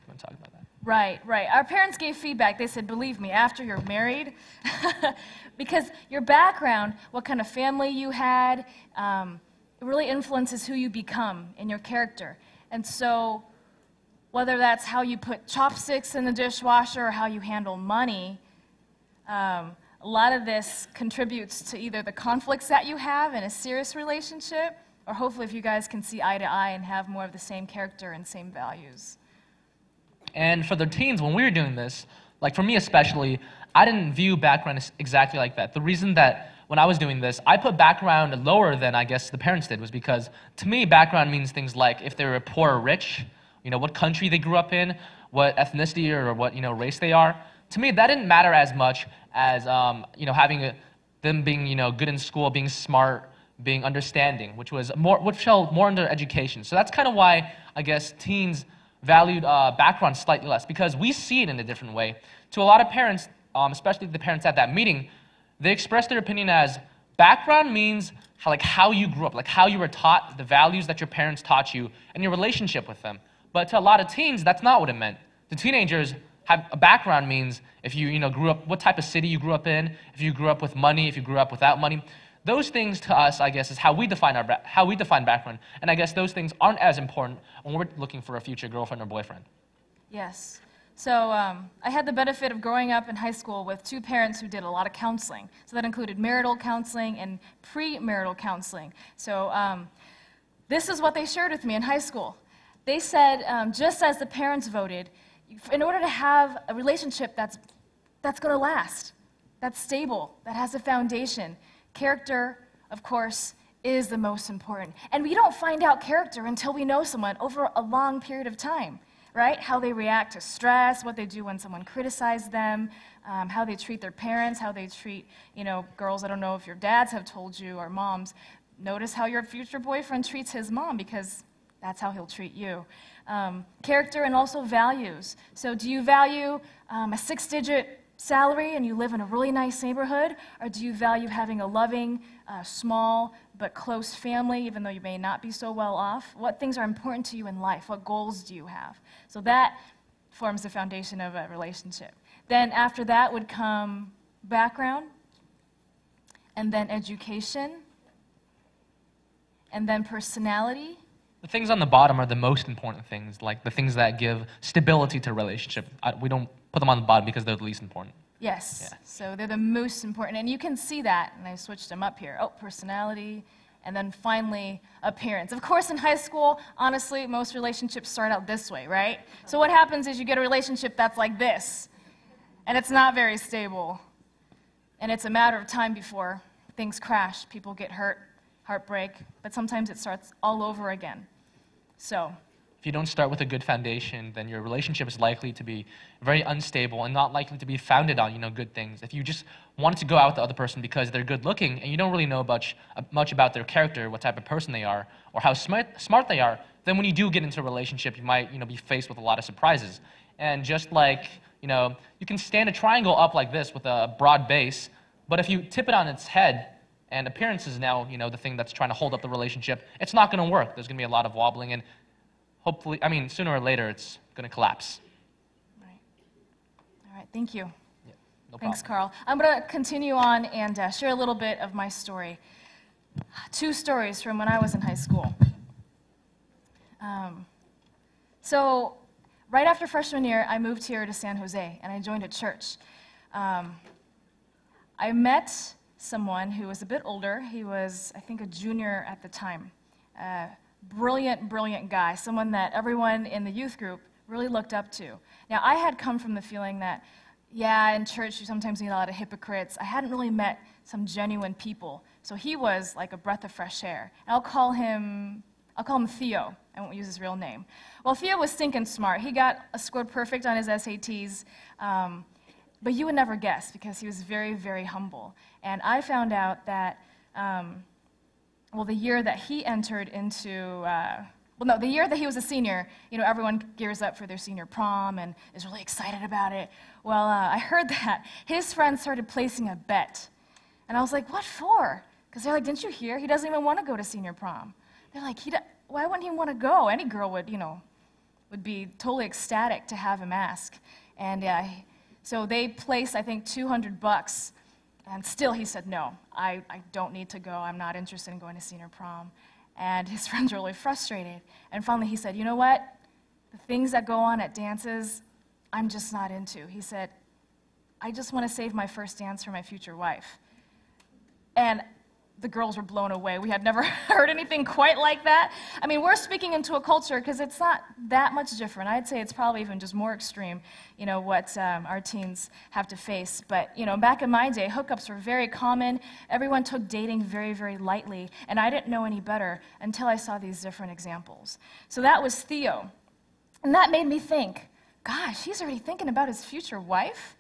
You want to talk about that? Right, right. Our parents gave feedback. They said, believe me, after you're married, because your background, what kind of family you had, it really influences who you become in your character. And so whether that's how you put chopsticks in the dishwasher or how you handle money, a lot of this contributes to either the conflicts that you have in a serious relationship, or hopefully if you guys can see eye to eye and have more of the same character and same values. And for the teens, when we were doing this, like for me especially, I didn't view background exactly like that. The reason that when I was doing this, I put background lower than I guess the parents did was because to me, background means things like if they were poor or rich, you know, what country they grew up in, what ethnicity or what, you know, race they are. To me, that didn't matter as much as, you know, having them being, you know, good in school, being smart, being understanding, which fell more under education. So that's kind of why I guess teens valued background slightly less, because we see it in a different way. To a lot of parents, especially the parents at that meeting, they expressed their opinion as background means how you grew up, like how you were taught, the values that your parents taught you, and your relationship with them. But to a lot of teens, that's not what it meant. The teenagers have a background means if you know grew up, what type of city you grew up in, if you grew up with money, if you grew up without money. Those things to us, I guess, is how we define background. And I guess those things aren't as important when we're looking for a future girlfriend or boyfriend. Yes. So I had the benefit of growing up in high school with two parents who did a lot of counseling. So that included marital counseling and premarital counseling. So this is what they shared with me in high school. They said, just as the parents voted, in order to have a relationship that's going to last, that's stable, that has a foundation, character, of course, is the most important. And we don't find out character until we know someone over a long period of time, right? How they react to stress, what they do when someone criticizes them, how they treat their parents, how they treat, you know, girls. I don't know if your dads have told you, or moms. Notice how your future boyfriend treats his mom, because that's how he'll treat you. Character and also values. So do you value a 6-digit salary and you live in a really nice neighborhood, or do you value having a loving, small but close family, even though you may not be so well off? What things are important to you in life? What goals do you have? So that forms the foundation of a relationship. Then after that would come background, and then education, and then personality. The things on the bottom are the most important things, like the things that give stability to a relationship. We don't put them on the bottom because they're the least important. Yes, yeah. So they're the most important, and you can see that, and I switched them up here. Oh, personality, and then finally, appearance. Of course, in high school, honestly, most relationships start out this way, right? So what happens is you get a relationship that's like this, and it's not very stable, and it's a matter of time before things crash, people get hurt, heartbreak, but sometimes it starts all over again. So if you don't start with a good foundation, then your relationship is likely to be very unstable and not likely to be founded on, you know, good things. If you just wanted to go out with the other person because they're good looking and you don't really know much about their character, what type of person they are, or how smart they are, then when you do get into a relationship, you might, you know, be faced with a lot of surprises. And just like, you know, you can stand a triangle up like this with a broad base, but if you tip it on its head, and appearance is now, you know, the thing that's trying to hold up the relationship, it's not going to work. There's going to be a lot of wobbling, and hopefully, I mean, sooner or later, it's going to collapse. Right. All right, thank you. Yeah, no Thanks, problem. Carl. I'm going to continue on and share a little bit of my story. 2 stories from when I was in high school. So right after freshman year, I moved here to San Jose, and I joined a church. I met someone who was a bit older. He was, I think, a junior at the time. Brilliant, brilliant guy, someone that everyone in the youth group really looked up to. Now, I had come from the feeling that, yeah, in church you sometimes meet a lot of hypocrites. I hadn't really met some genuine people. So he was like a breath of fresh air. And I'll call him Theo. I won't use his real name. Well, Theo was stinking smart. He scored perfect on his SATs. But you would never guess, because he was very, very humble. And I found out that, well, the year that he entered into, the year that he was a senior, you know, everyone gears up for their senior prom and is really excited about it. Well, I heard that his friends started placing a bet. And I was like, what for? Because they're like, didn't you hear? He doesn't even want to go to senior prom. They're like, why wouldn't he want to go? Any girl would, you know, would be totally ecstatic to have him ask. And so they placed, I think, $200, and still he said, no, I don't need to go. I'm not interested in going to senior prom. And his friends were really frustrated. And finally he said, you know what? The things that go on at dances, I'm just not into. He said, I just want to save my first dance for my future wife. And the girls were blown away. We had never heard anything quite like that. I mean, we're speaking into a culture, because it's not that much different. I'd say it's probably even just more extreme, what our teens have to face. But, back in my day, hookups were very common. Everyone took dating very, very lightly, and I didn't know any better until I saw these different examples. So that was Theo. And that made me think, gosh, he's already thinking about his future wife?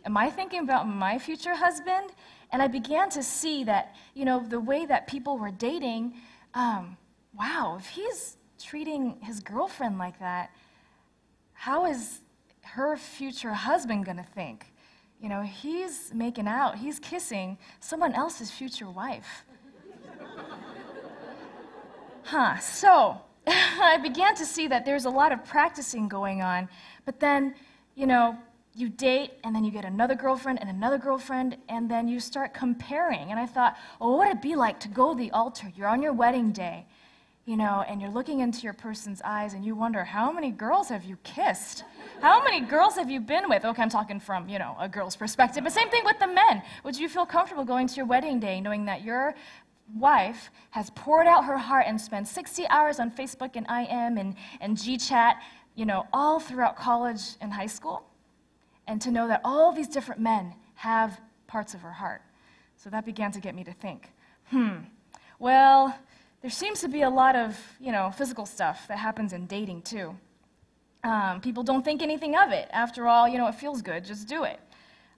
Am I thinking about my future husband? And I began to see that, the way that people were dating, wow, if he's treating his girlfriend like that, how is her future husband going to think? He's making out, he's kissing someone else's future wife. So I began to see that there's a lot of practicing going on, but then, you date, and then you get another girlfriend, and then you start comparing. And I thought, well, what would it be like to go to the altar? You're on your wedding day, and you're looking into your person's eyes, and you wonder, how many girls have you kissed? How many girls have you been with? Okay, I'm talking from, a girl's perspective, but same thing with the men. Would you feel comfortable going to your wedding day knowing that your wife has poured out her heart and spent 60 hours on Facebook and IM and GChat, all throughout college and high school? And to know that all these different men have parts of her heart. So that began to get me to think, well, there seems to be a lot of, physical stuff that happens in dating too. People don't think anything of it. After all, it feels good, just do it.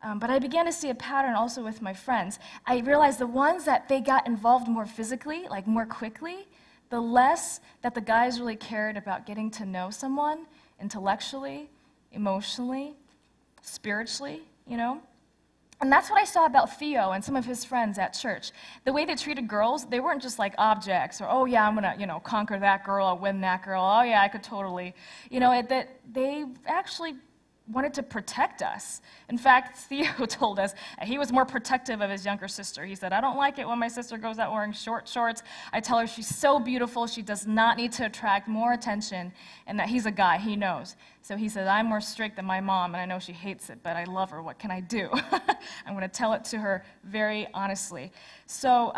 But I began to see a pattern also with my friends. I realized the ones that they got involved more physically, like more quickly, the less that the guys really cared about getting to know someone intellectually, emotionally, spiritually, And that's what I saw about Theo and some of his friends at church. The way they treated girls, they weren't just like objects, or, oh yeah, I'm gonna, conquer that girl, I'll win that girl, oh yeah, I could totally, that they actually wanted to protect us. In fact, Theo told us he was more protective of his younger sister. He said, I don't like it when my sister goes out wearing short shorts. I tell her she's so beautiful, she does not need to attract more attention, and that he's a guy, he knows. So he said, I'm more strict than my mom, and I know she hates it, but I love her. What can I do? I'm going to tell it to her very honestly. So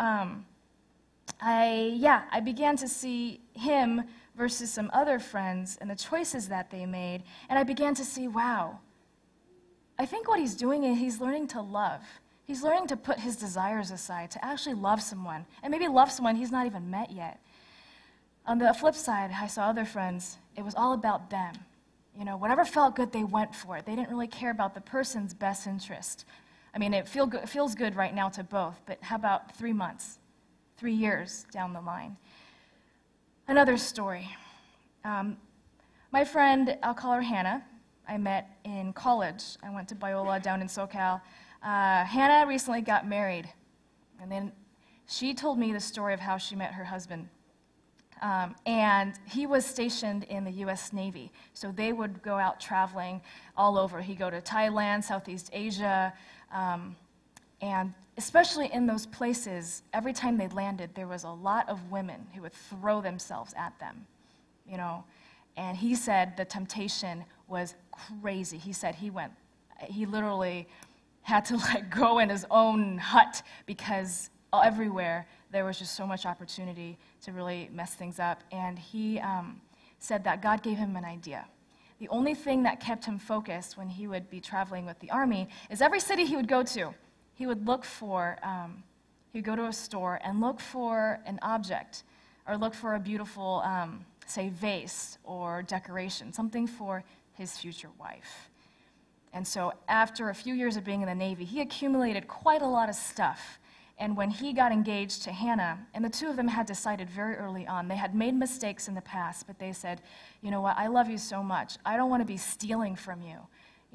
I began to see him versus some other friends and the choices that they made, and I began to see, wow, I think what he's doing is he's learning to love. He's learning to put his desires aside, to actually love someone, and maybe love someone he's not even met yet. On the flip side, I saw other friends, it was all about them. Whatever felt good, they went for it. They didn't really care about the person's best interest. I mean, it feels good right now to both, but how about 3 months, 3 years down the line? Another story. My friend, I'll call her Hannah, I met in college. I went to Biola down in SoCal. Hannah recently got married, and then she told me the story of how she met her husband. And he was stationed in the U.S. Navy, so they would go out traveling all over. He'd go to Thailand, Southeast Asia, and especially in those places, every time they landed, there was a lot of women who would throw themselves at them, And he said the temptation was crazy. He said he literally had to go in his own hut because everywhere there was just so much opportunity to really mess things up. And he said that God gave him an idea. The only thing that kept him focused when he would be traveling with the Army is every city he would go to, he would look for, he'd go to a store and look for an object, or look for a beautiful, say, vase or decoration, something for his future wife. And so after a few years of being in the Navy, he accumulated quite a lot of stuff. And when he got engaged to Hannah, and the two of them had decided very early on, they had made mistakes in the past, but they said, you know what, I love you so much. I don't want to be stealing from you.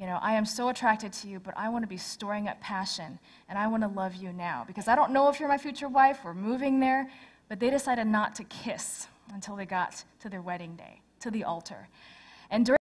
I am so attracted to you, but I want to be storing up passion, and I want to love you now. Because I don't know if you're my future wife, we're moving there, but they decided not to kiss until they got to their wedding day, to the altar. And during